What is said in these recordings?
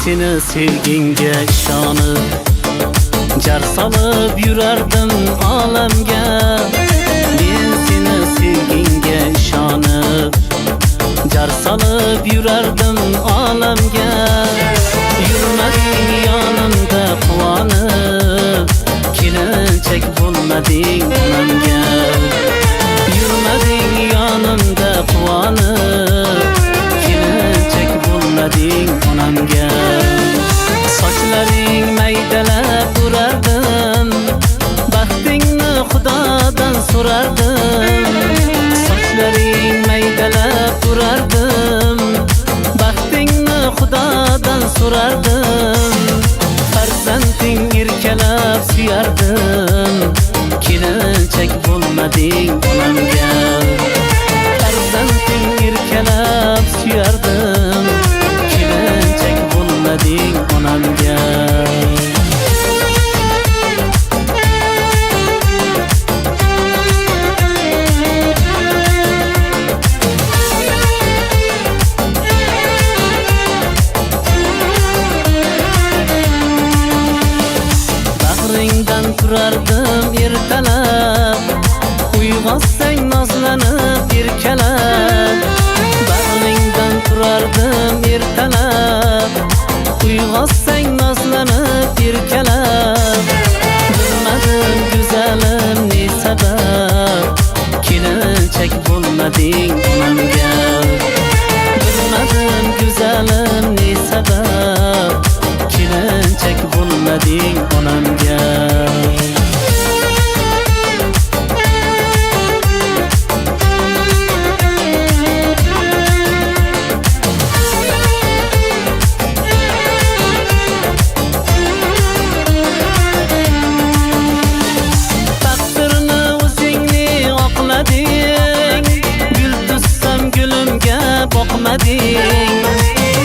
seni sevginga ishonib jar solib yurardim olamga. Men seni sevginga ishonib jar solib yurardim olamga. Yurmading yonimda quvonib, kelinchak bo'lmading onamga. Yurmading yonimda quvonib, kelinchak bo'lmading onamga. Sochlaring maydalab urardim, baxtingni Xudodan so'rardim. Sochlaring maydalab urardim, baxtingni Xudodan so'rardim. Farzanding erkalab suyardim, kelinchak bo'lmading onamga. Farzanding erkalab suyardim, kelinchak bo'lmading onamga. Bag'ringdan turardim ertalab, uyg'otsang nozlanib erkalab. Bag'ringdan turardim ertalab, uyg'otsang nozlanib erkalab. Bilmadim go'zalim ne sabab, kelinchak bo'lmading onamga. Bilmadim go'zalim ne sabab, kelinchak bo'lmading onamga. Taqdirni o'zingni oqlading, gul tussam gulimga boqmading.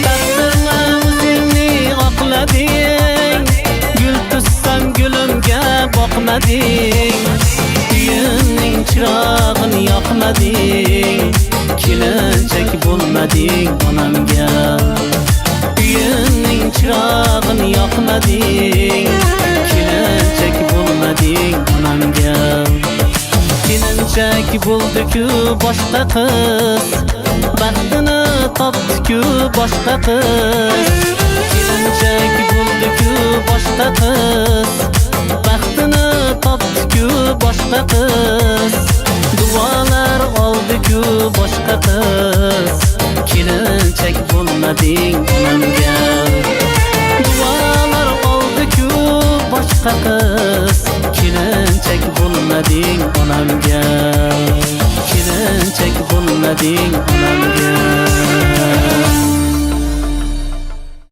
Taqdirni o'zingni oqlading, gul tussam gulimga boqmading. Uyimning chirog'ini yoqmading, kelinchak bo'lmading onamga. Uyimning chirog'ini yoqmading, kelinchak bo'lmading onamga. Kelinchak bo'ldi-ku boshqa qiz, baxtini topdi-ku boshqa qiz. Kelinchak bo'ldi-ku boshqa qiz, baxtini topdi-ku boshqa qiz. Duolar oldi-ku boshqa qiz, kelinchak bo'lmading onamga. Duolar oldi-ku boshqa qiz, kelinchak bo'lmading onamga. Kelinchak bo'lmading onamga.